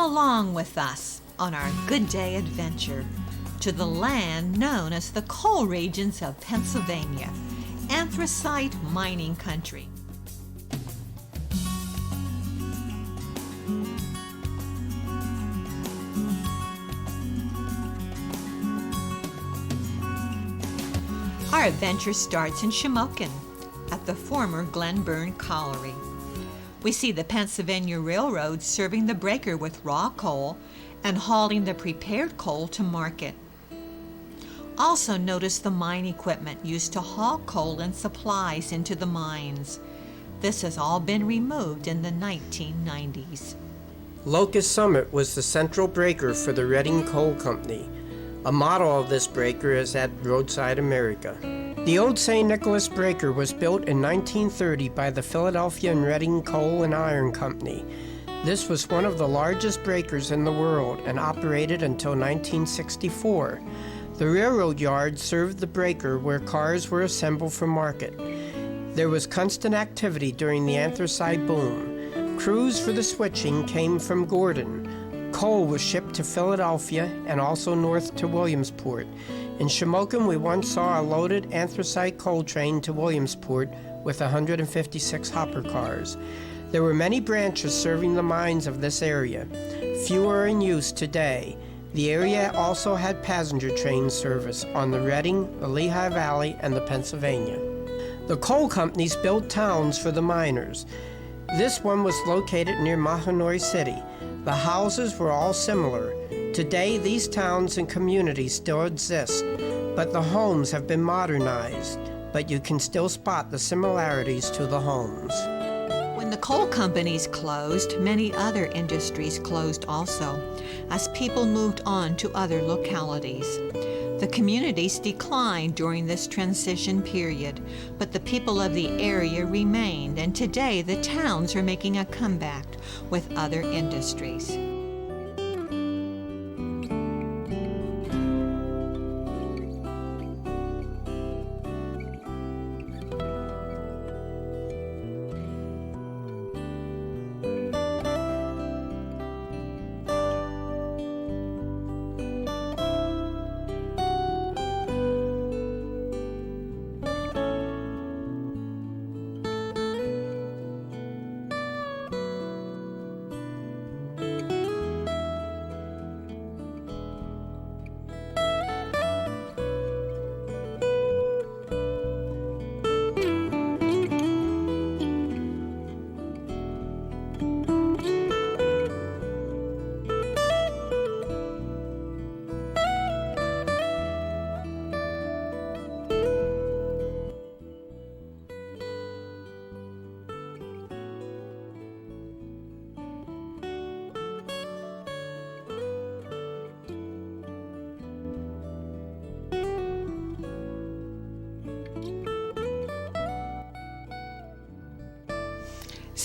along with us on our Good Day adventure to the land known as the coal regions of Pennsylvania, anthracite mining country. Our adventure starts in Shamokin at the former Glenburn Colliery. We see the Pennsylvania Railroad serving the breaker with raw coal and hauling the prepared coal to market. Also notice the mine equipment used to haul coal and supplies into the mines. This has all been removed in the 1990s. Locust Summit was the central breaker for the Reading Coal Company. A model of this breaker is at Roadside America. The old St. Nicholas breaker was built in 1930 by the Philadelphia and Reading Coal and Iron Company. This was one of the largest breakers in the world and operated until 1964. The railroad yard served the breaker where cars were assembled for market. There was constant activity during the anthracite boom. Crews for the switching came from Gordon. Coal was shipped to Philadelphia and also north to Williamsport. In Shamokin, we once saw a loaded anthracite coal train to Williamsport with 156 hopper cars. There were many branches serving the mines of this area. Few are in use today. The area also had passenger train service on the Reading, the Lehigh Valley, and the Pennsylvania. The coal companies built towns for the miners. This one was located near Mahanoy City. The houses were all similar. Today, these towns and communities still exist, but the homes have been modernized, but you can still spot the similarities to the homes. When the coal companies closed, many other industries closed also, as people moved on to other localities. The communities declined during this transition period, but the people of the area remained, and today the towns are making a comeback with other industries.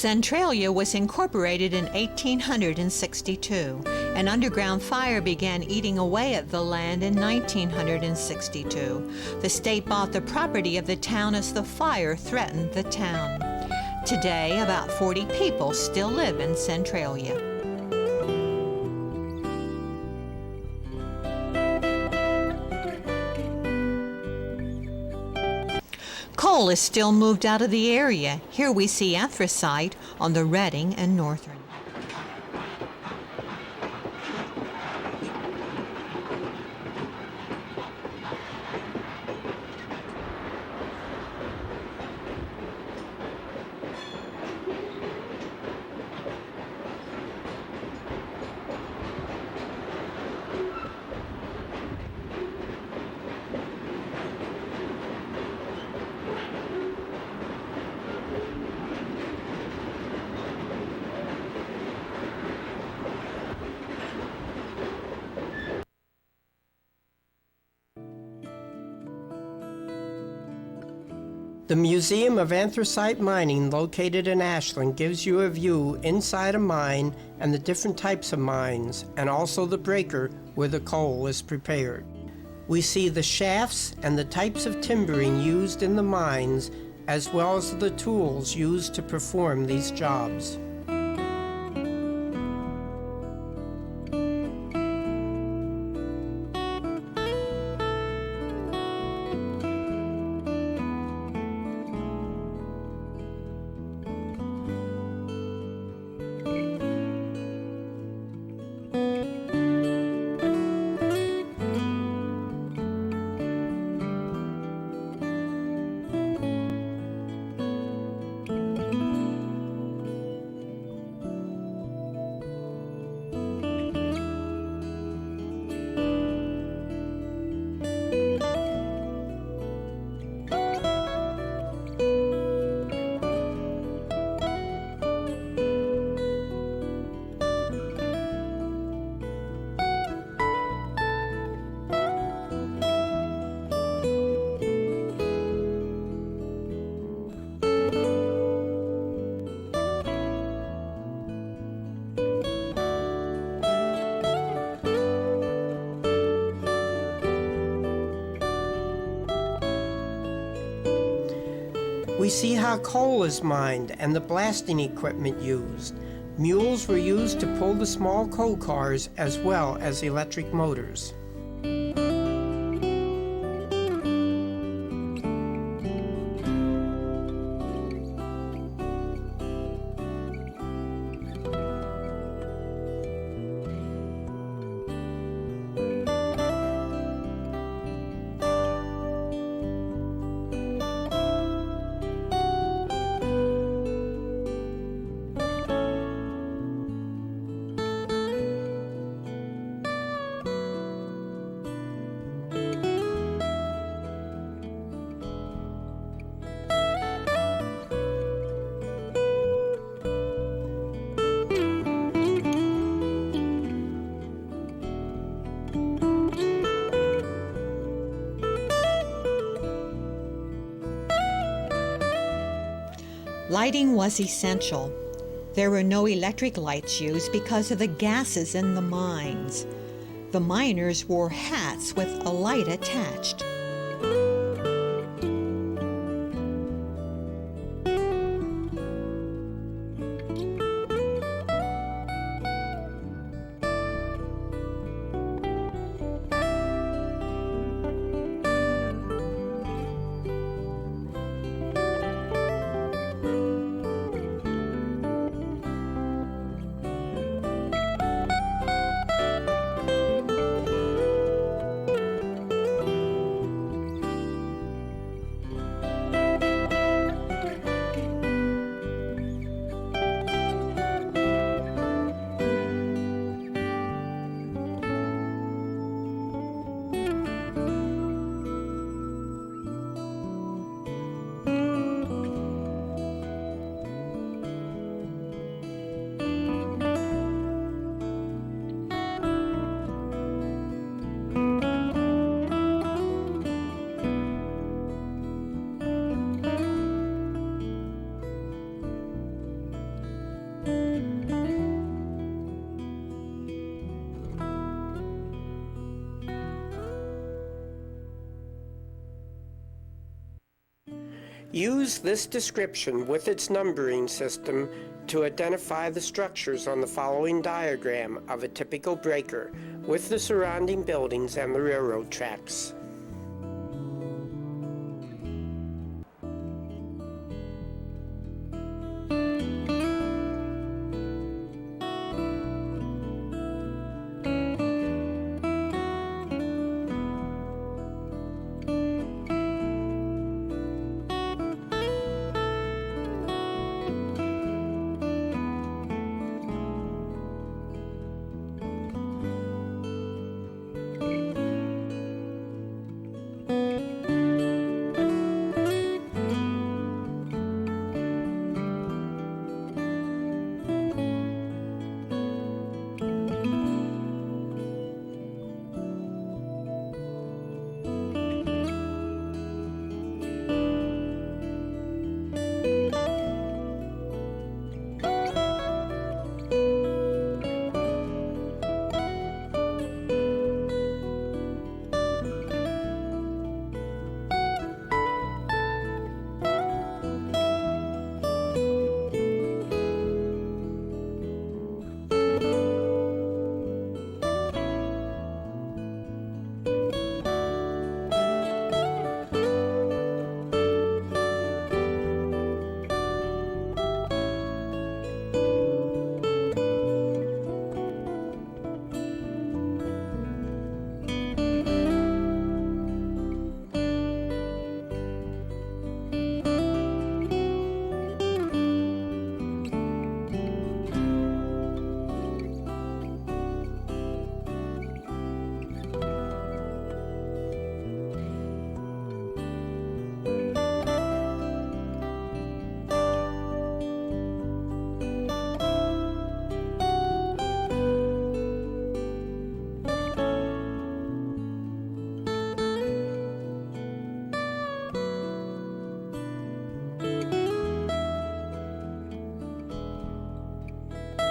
Centralia was incorporated in 1862. An underground fire began eating away at the land in 1962. The state bought the property of the town as the fire threatened the town. Today, about 40 people still live in Centralia. Coal is still moved out of the area. Here we see anthracite on the Reading and Northern. The Museum of Anthracite Mining, located in Ashland, gives you a view inside a mine and the different types of mines, and also the breaker where the coal is prepared. We see the shafts and the types of timbering used in the mines, as well as the tools used to perform these jobs. We see how coal is mined and the blasting equipment used. Mules were used to pull the small coal cars as well as electric motors. Lighting was essential. There were no electric lights used because of the gases in the mines. The miners wore hats with a light attached. Use this description with its numbering system to identify the structures on the following diagram of a typical breaker with the surrounding buildings and the railroad tracks.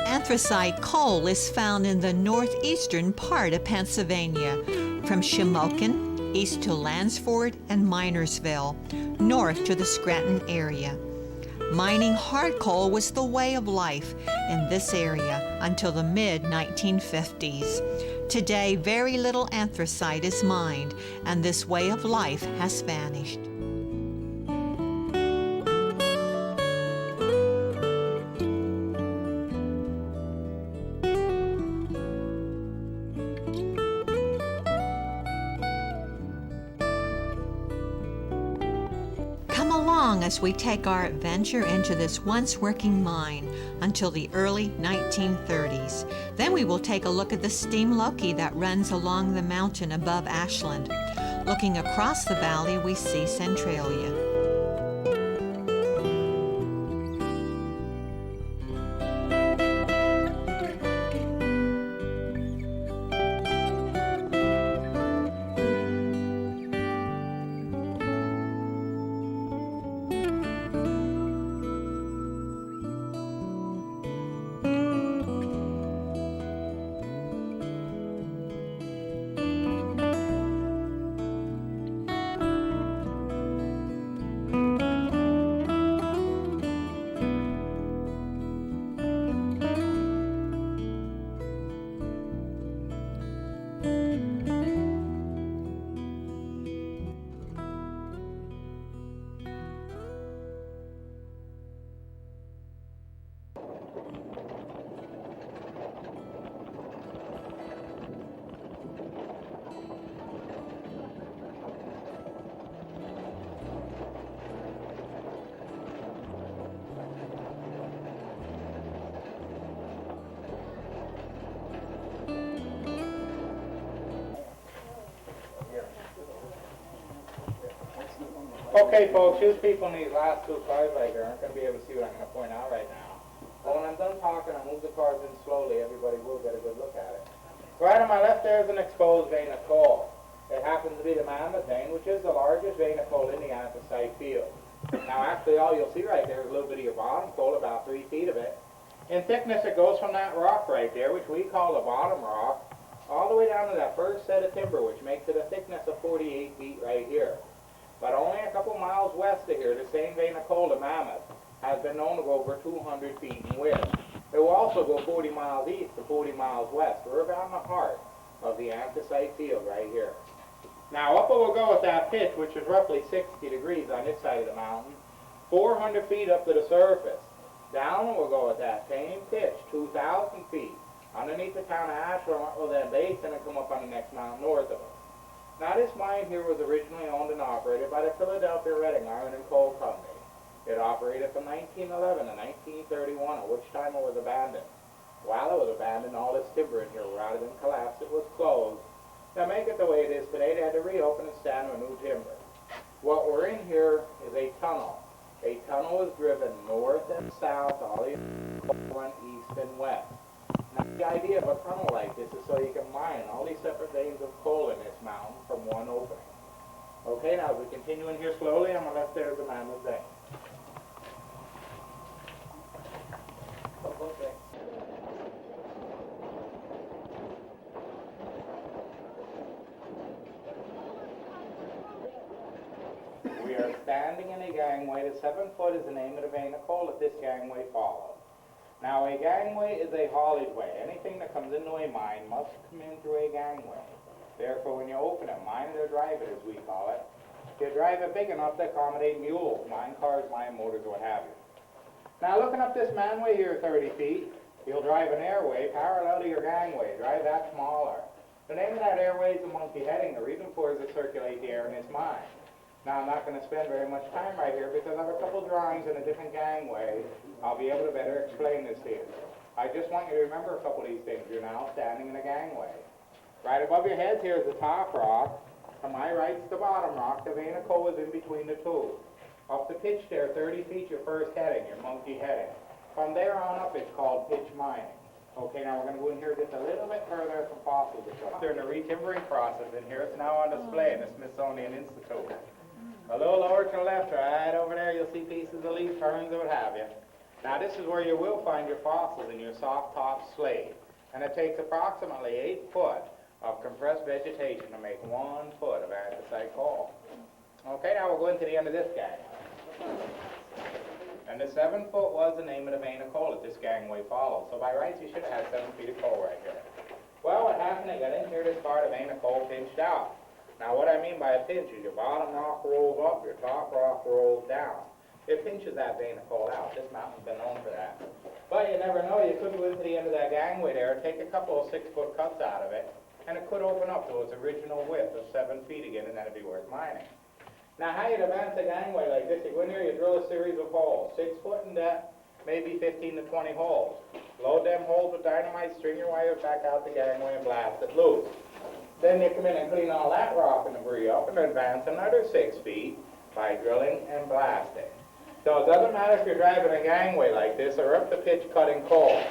Anthracite coal is found in the northeastern part of Pennsylvania, from Shamokin east to Lansford and Minersville, north to the Scranton area. Mining hard coal was the way of life in this area until the mid-1950s. Today, very little anthracite is mined, and this way of life has vanished. Come along as we take our adventure into this once working mine until the early 1930s. Then we will take a look at the steam Loki that runs along the mountain above Ashland. Looking across the valley, we see Centralia. Okay, folks, you people in these last two slides right here aren't going to be able to see what I'm going to point out right now. But when I'm done talking, I'll move the cars in slowly. Everybody will get a good look at it. Right on my left there is an exposed vein of coal. It happens to be the Mammoth vein, which is the largest vein of coal in the anthracite field. Now, actually, all you'll see right there is a little bit of your bottom coal, about 3 feet of it. In thickness, it goes from that rock right there, which we call the bottom rock, all the way down to that first set of timber, which makes it a thickness of 48 feet right here. But only a couple miles west of here, the same vein of coal, the Mammoth, has been known to go over 200 feet in width. It will also go 40 miles east to 40 miles west. We're about in the heart of the anthracite field right here. Now, up we'll go with that pitch, which is roughly 60 degrees on this side of the mountain, 400 feet up to the surface. Down we'll go with that same pitch, 2,000 feet, underneath the town of Ashland, well then base, and then come up on the next mountain north of us. Now, this mine here was originally owned and operated by the Philadelphia Reading Iron and Coal Company. It operated from 1911 to 1931, at which time it was abandoned. While it was abandoned, all this timber in here, rather than collapse, it was closed. To make it the way it is today, they had to reopen and stand with new timber. What we're in here is a tunnel. A tunnel is driven north and south, all the way east and west. Now, the idea of a tunnel like this is so you can mine all these separate veins of coal in this mountain from one opening. Okay, now as we continue in here slowly, on my left there is the Mammoth vein. Okay. We are standing in a gangway. The 7 foot is the name of the vein of coal that this gangway follows. Now, a gangway is a haulage way. Anything that comes into a mine must come in through a gangway. Therefore, when you open it, mine it or drive it, as we call it, you drive it big enough to accommodate mules, mine cars, mine motors, what have you. Now, looking up this manway here 30 feet, you'll drive an airway parallel to your gangway. Drive that smaller. The name of that airway is the monkey heading. The reason for it is to circulate the air in this mine. Now, I'm not going to spend very much time right here because I have a couple drawings in a different gangway. I'll be able to better explain this to you. I just want you to remember a couple of these things. You're now standing in a gangway. Right above your heads here is the top rock. To my right is the bottom rock. The vein of coal is in between the two. Up the pitch there, 30 feet, your first heading, your monkey heading. From there on up, it's called pitch mining. Okay, now we're going to go in here just a little bit further, some fossils to show. They're in the retimbering process in here. It's now on display in the Smithsonian Institute. A little lower to the left, right over there, you'll see pieces of leaf ferns and what have you. Now, this is where you will find your fossils in your soft-top slate. And it takes approximately 8 foot of compressed vegetation to make 1 foot of anthracite. anthracite coal. Okay, now we're going to the end of this gang. And the 7 foot was the name of the vein of coal that this gangway followed. So by rights, you should have had 7 feet of coal right here. Well, what happened, they got in here, this part of the vein of coal pinched out. Now what I mean by a pinch is your bottom rock rolls up, your top rock rolls down. It pinches that vein of coal out. This mountain's been known for that. But you never know, you could go into the end of that gangway there, take a couple of 6-foot cuts out of it, and it could open up to its original width of 7 feet again, and then it'd be worth mining. Now how you'd advance a gangway like this, you go in here, you drill a series of holes, 6 foot in depth, maybe 15 to 20 holes. Load them holes with dynamite, string your wires back out the gangway and blast it loose. Then you come in and clean all that rock and debris up and advance another 6 feet by drilling and blasting. So it doesn't matter if you're driving a gangway like this or up the pitch cutting coal.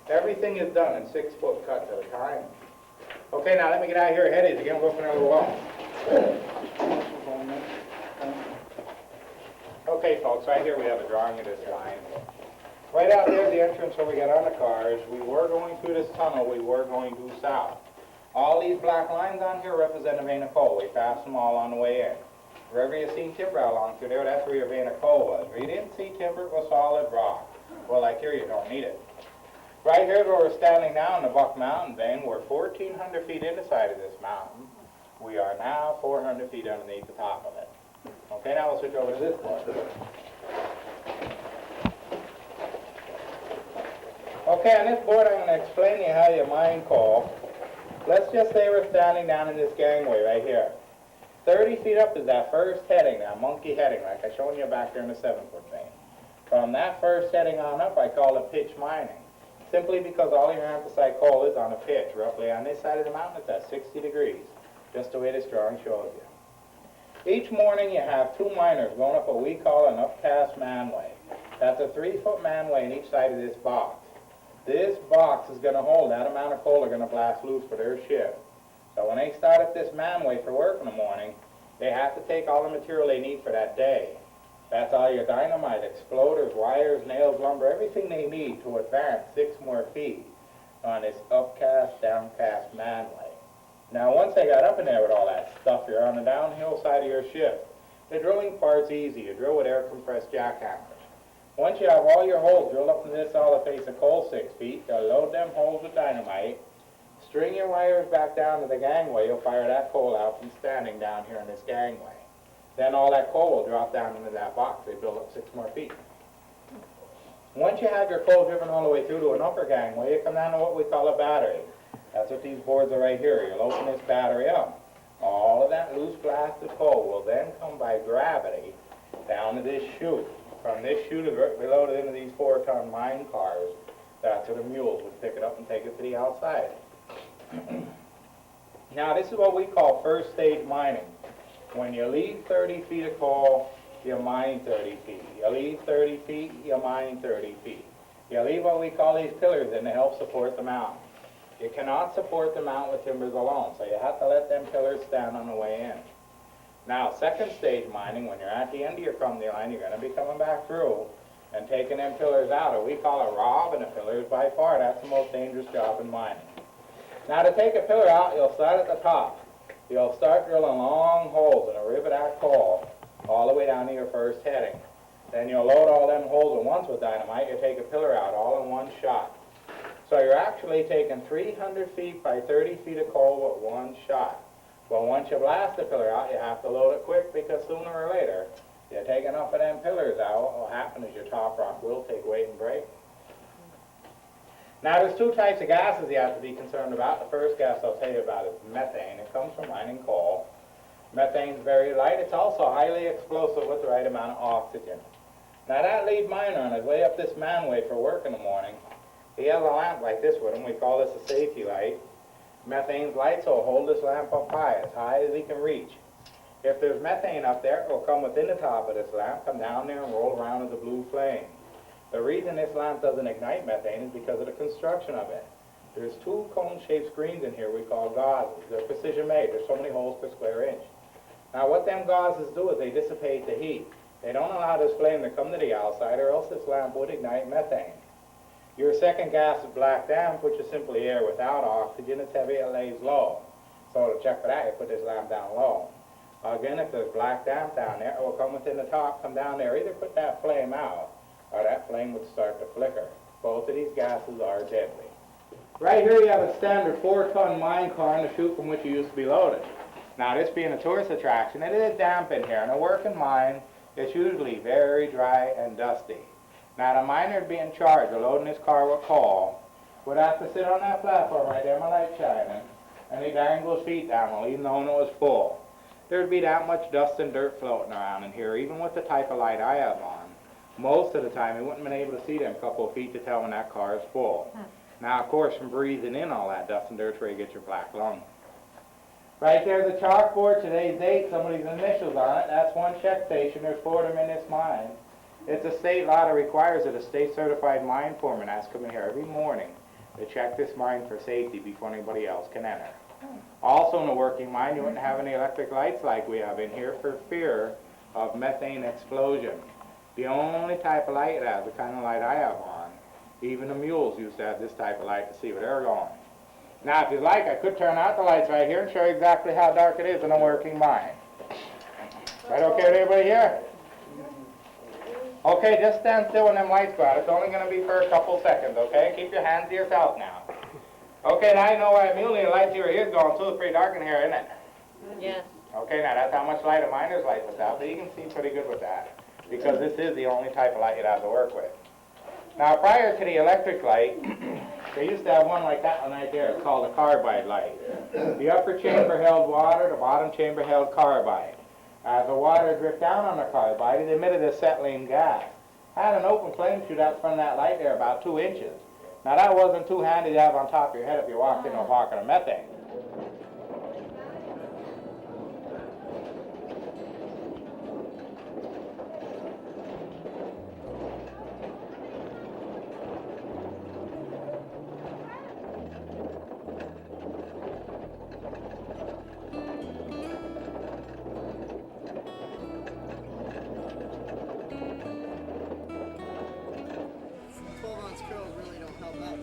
Everything is done in 6-foot cuts at a time. Okay, now let me get out of here ahead of you again. We'll go for another walk. Okay, folks, right here we have a drawing of this line. Right out there, the entrance where we get on the cars, we were going through this tunnel, we were going due south. All these black lines on here represent a vein of coal. We passed them all on the way in. Wherever you seen timber along through there, that's where your vein of coal was. Where you didn't see timber, it was solid rock. Well, like here, you don't need it. Right here where we're standing now in the Buck Mountain vein, we're 1,400 feet in the side of this mountain. We are now 400 feet underneath the top of it. Okay, now we'll switch over to this part. Okay, on this board I'm going to explain to you how you mine coal. Let's just say we're standing down in this gangway right here. 30 feet up is that first heading, that monkey heading, like I showed you back there in the 7-foot vein. From that first heading on up, I call it pitch mining. Simply because all your anthracite coal is on a pitch. Roughly on this side of the mountain, it's at 60 degrees, just the way this drawing shows you. Each morning you have 2 miners going up what we call an upcast manway. That's a 3-foot manway in each side of this box. This box is going to hold that amount of coal they're going to blast loose for their shift. So when they start up this manway for work in the morning, they have to take all the material they need for that day. That's all your dynamite, exploders, wires, nails, lumber, everything they need to advance 6 more feet on this upcast, downcast manway. Now once they got up in there with all that stuff, you're on the downhill side of your shift. The drilling part's easy. You drill with air compressed jackhammers. Once you have all your holes drilled up in this solid face of coal 6 feet, you'll load them holes with dynamite, string your wires back down to the gangway. You'll fire that coal out from standing down here in this gangway. Then all that coal will drop down into that box. They build up 6 more feet. Once you have your coal driven all the way through to an upper gangway, you come down to what we call a battery. That's what these boards are right here. You'll open this battery up. All of that loose blasted coal will then come by gravity down to this chute. From this chute, it will be loaded into these 4-ton mine cars. That's where the mules would pick it up and take it to the outside. Now, this is what we call first stage mining. When you leave 30 feet of coal, you mine 30 feet. You leave 30 feet, you mine 30 feet. You leave what we call these pillars in to help support the mountain. You cannot support the mountain with timbers alone, so you have to let them pillars stand on the way in. Now, second stage mining, when you're at the end of your company line, you're going to be coming back through and taking them pillars out, or we call it robbing the pillars. By far, that's the most dangerous job in mining. Now, to take a pillar out, you'll start at the top. You'll start drilling long holes in a rivet at coal all the way down to your first heading. Then you'll load all them holes at once with dynamite. You take a pillar out all in one shot. So you're actually taking 300 feet by 30 feet of coal with one shot. But once you blast the pillar out, you have to load it quick, because sooner or later, you take enough of them pillars out, what will happen is your top rock will take weight and break. Now, there's 2 types of gases you have to be concerned about. The first gas I'll tell you about is methane. It comes from mining coal. Methane's very light. It's also highly explosive with the right amount of oxygen. Now, that lead miner on his way up this manway for work in the morning, he has a lamp like this with him. We call this a safety light. Methane's light, so hold this lamp up high as he can reach. If there's methane up there, it will come within the top of this lamp, come down there and roll around as a blue flame. The reason this lamp doesn't ignite methane is because of the construction of it. There's 2 cone-shaped screens in here we call gauzes. They're precision made. There's so many holes per square inch. Now, what them gauzes do is they dissipate the heat. They don't allow this flame to come to the outside, or else this lamp would ignite methane. Your second gas is black damp, which is simply air without oxygen. It's heavy, it lays low. So to check for that, you put this lamp down low. Again, if there's black damp down there, it will come within the top, come down there, either put that flame out, or that flame would start to flicker. Both of these gases are deadly. Right here you have a standard 4-ton mine car in the chute from which it used to be loaded. Now this being a tourist attraction, it is damp in here. In a working mine, it's usually very dry and dusty. Now the miner would be in charge of loading this car with coal, would have to sit on that platform right there, my light shining, and he'd dangle his feet down, even though it was full. There'd be that much dust and dirt floating around in here, even with the type of light I have on. Most of the time, he wouldn't have been able to see them couple of feet to tell when that car is full. Now, of course, from breathing in all that dust and dirt, where you get your black lung. Right there's a chalkboard, today's date, somebody's initials on it. That's one check station. There's 4 of them in this mine. It's a state law that requires that a state-certified mine foreman has to come in here every morning to check this mine for safety before anybody else can enter. Also in a working mine, you wouldn't have any electric lights like we have in here for fear of methane explosion. The only type of light it has, the kind of light I have on, even the mules used to have this type of light to see where they're going. Now, if you'd like, I could turn out the lights right here and show you exactly how dark it is in a working mine. Right okay with everybody here? Okay, just stand still when them lights go out. It's only going to be for a couple seconds, okay? Keep your hands to yourself now. Okay, now you know why a mule lights your ears going, so it's pretty dark in here, isn't it? Yes. Okay, now that's how much light a miner's light puts out, but you can see pretty good with that, because this is the only type of light you'd have to work with. Now, prior to the electric light, they used to have one like that one right there. It's called a carbide light. The upper chamber held water, the bottom chamber held carbide. As the water dripped down on the carbide, it emitted acetylene gas. Had an open flame chute out front of that light there about 2 inches. Now that wasn't too handy to have on top of your head if you walked into a pocket of methane. Curls really don't help out.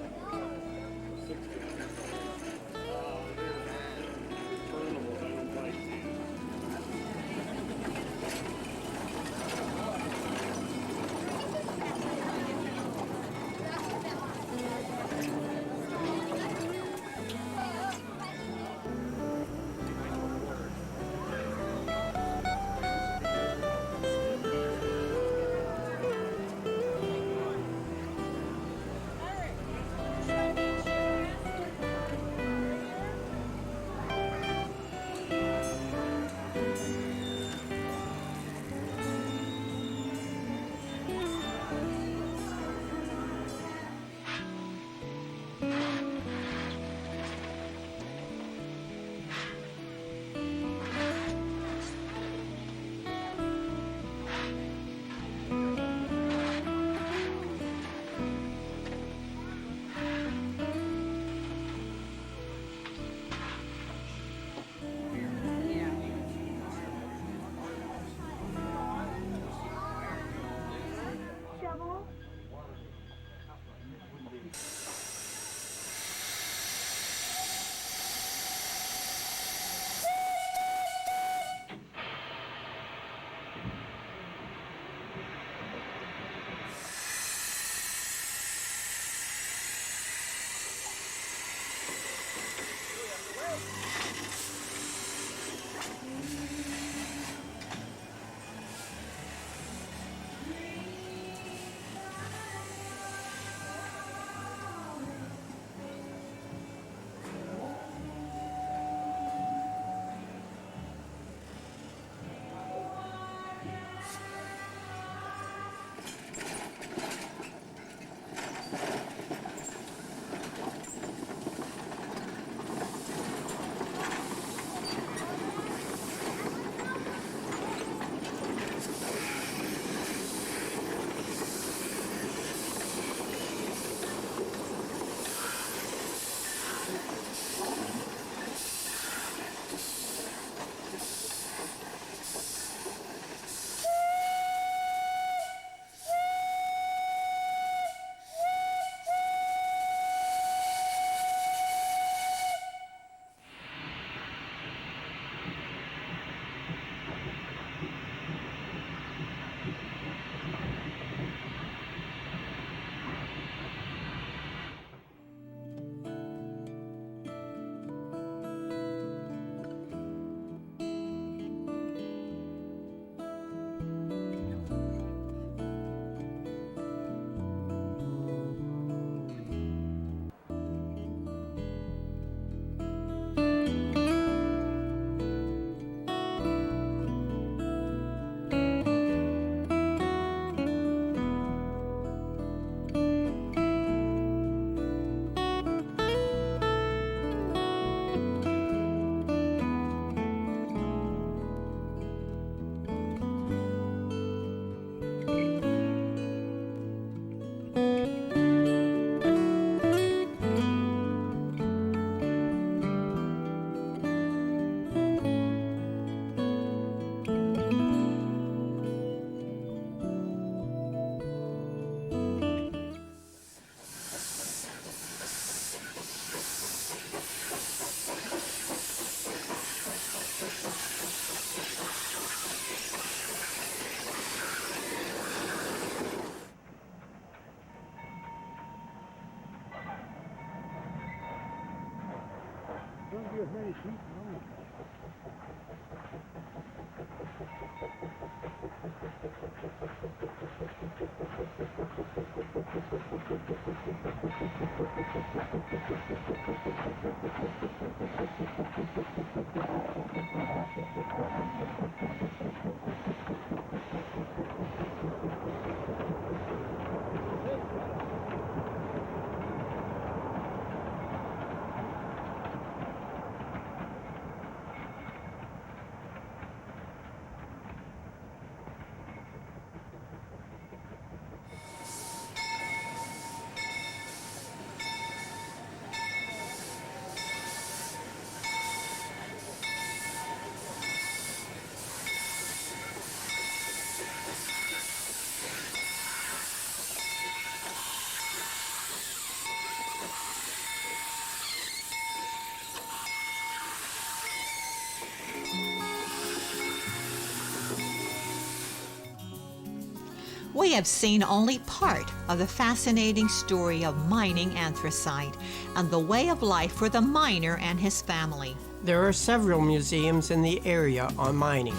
We have seen only part of the fascinating story of mining anthracite and the way of life for the miner and his family. There are several museums in the area on mining.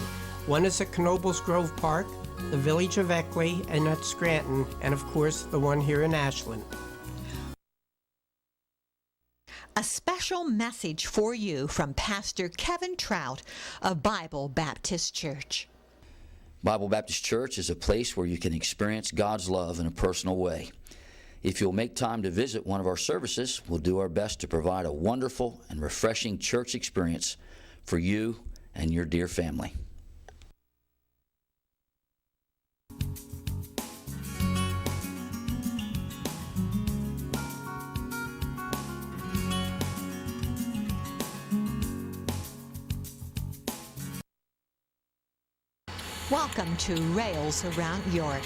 One is at Knoebels Grove Park, the village of Eckley, and at Scranton, and of course the one here in Ashland. A special message for you from Pastor Kevin Trout of Bible Baptist Church. Bible Baptist Church is a place where you can experience God's love in a personal way. If you'll make time to visit one of our services, we'll do our best to provide a wonderful and refreshing church experience for you and your dear family. Welcome to Rails Around York.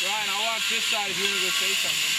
Ryan, I'll watch this side if you want to go say something.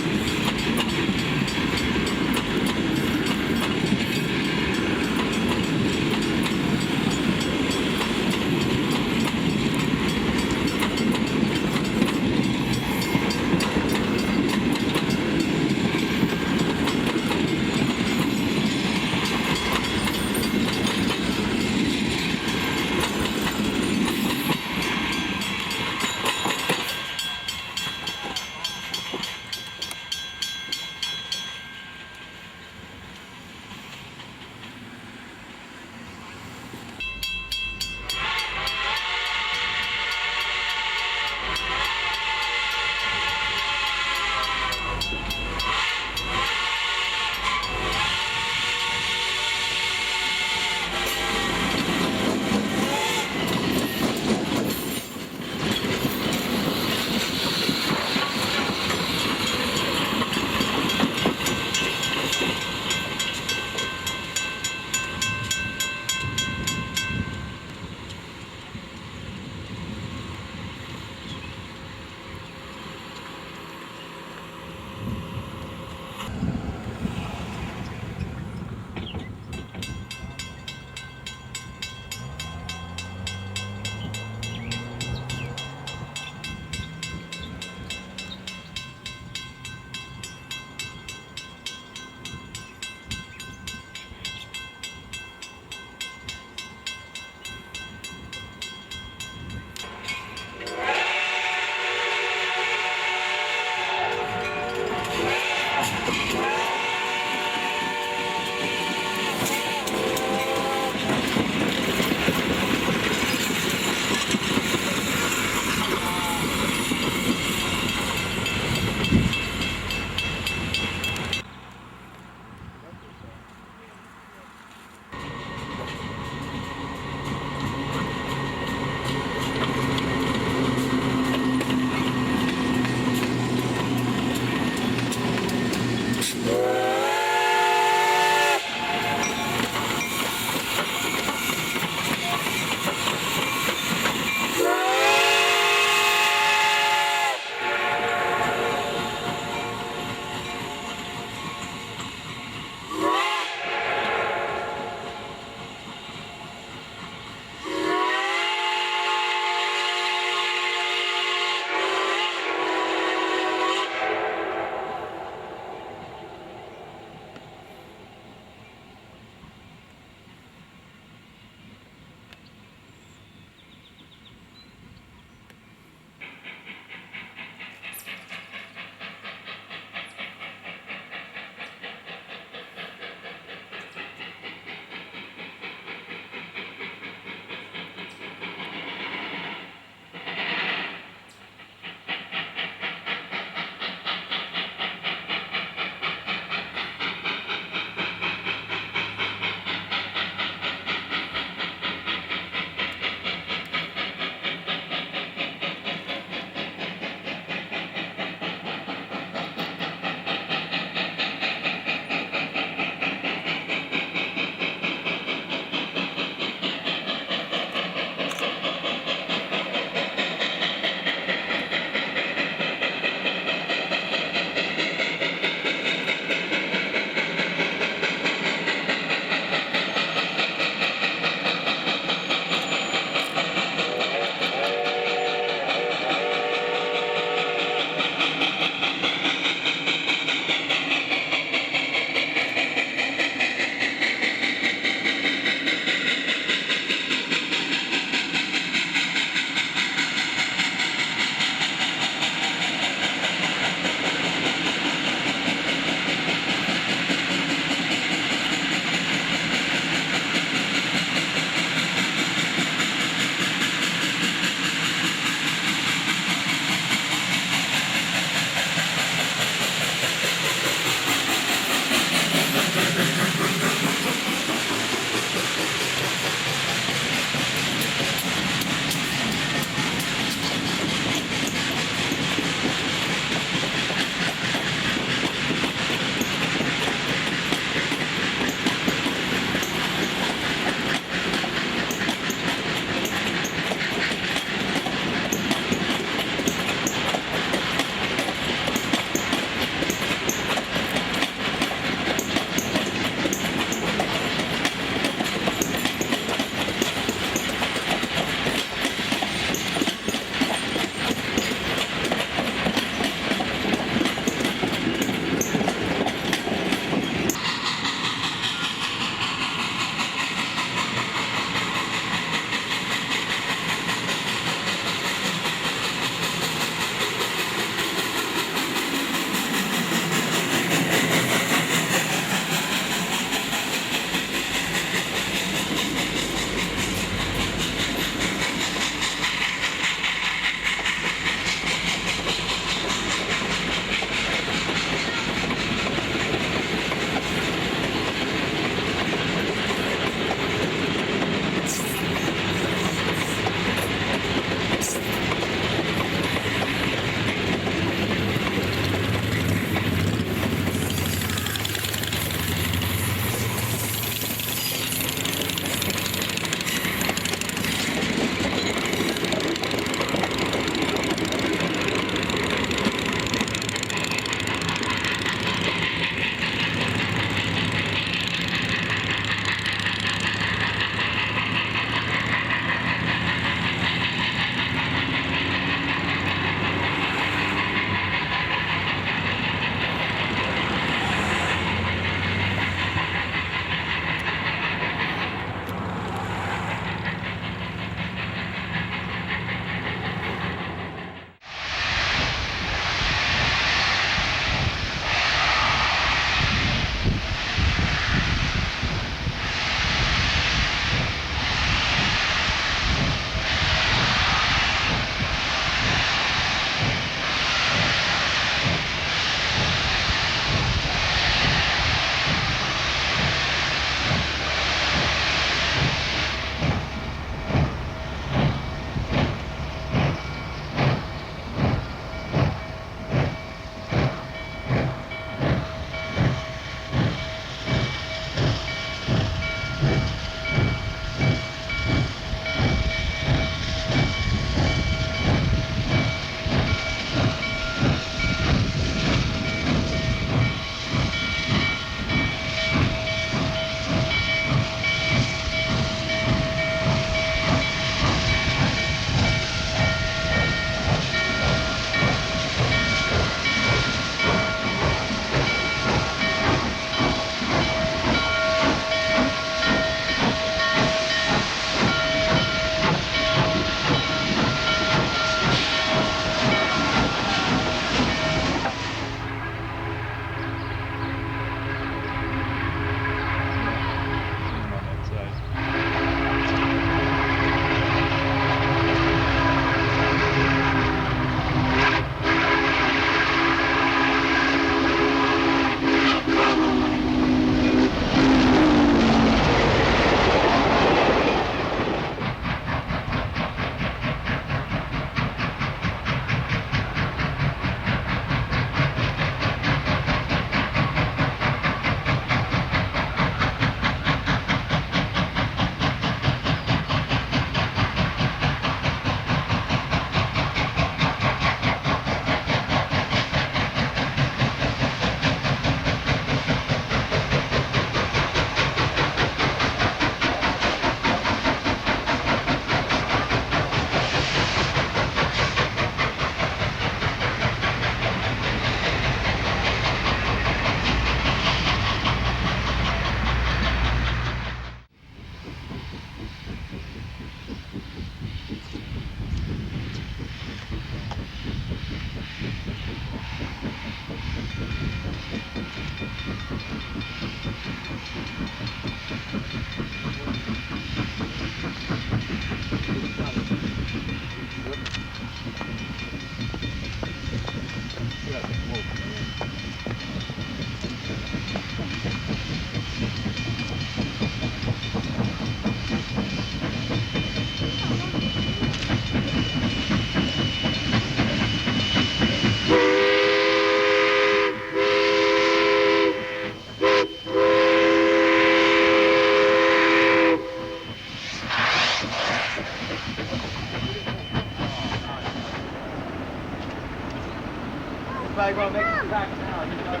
Flag roll, make it back now. You know what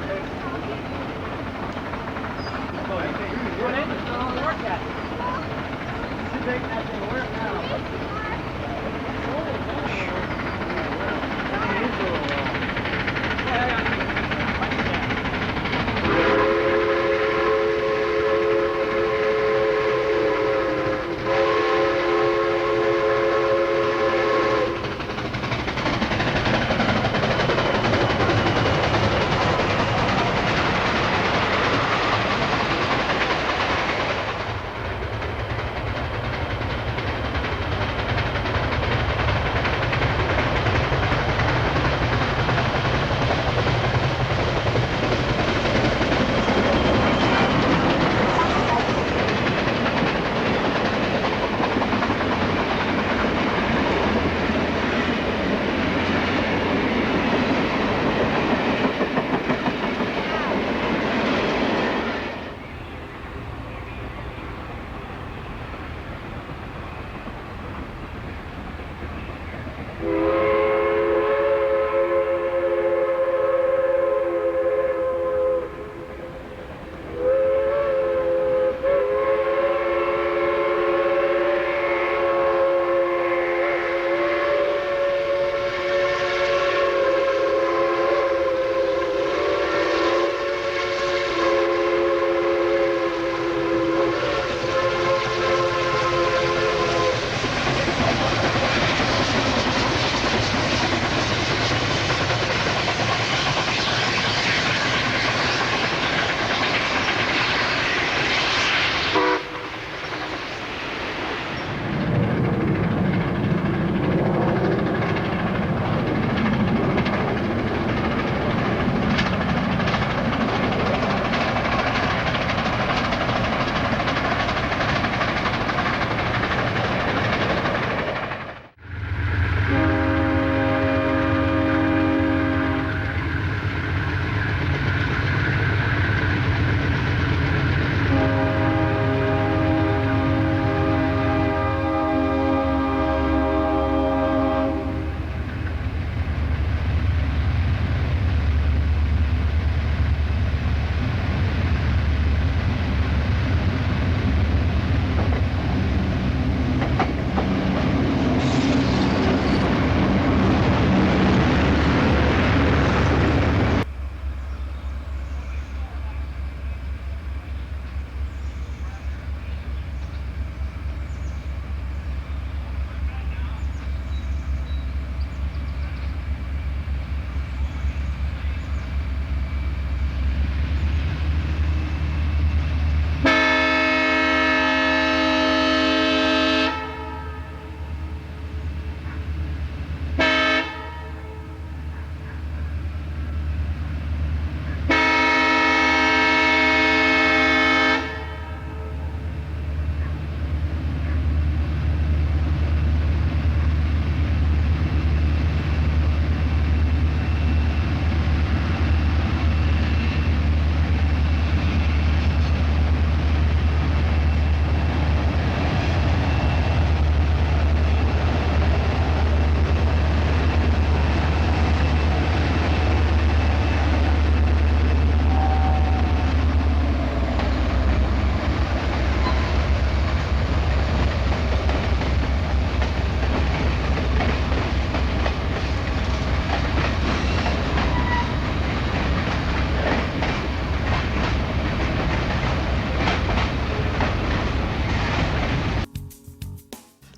I mean? You're an engine, so don't work at it. You're making that thing work now.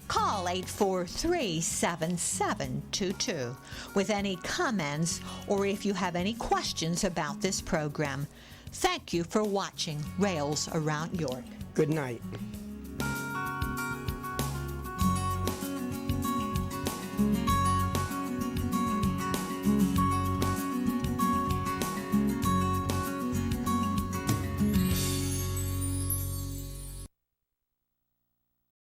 Call 843-7722 with any comments or if you have any questions about this program. Thank you for watching Rails Around York. Good night.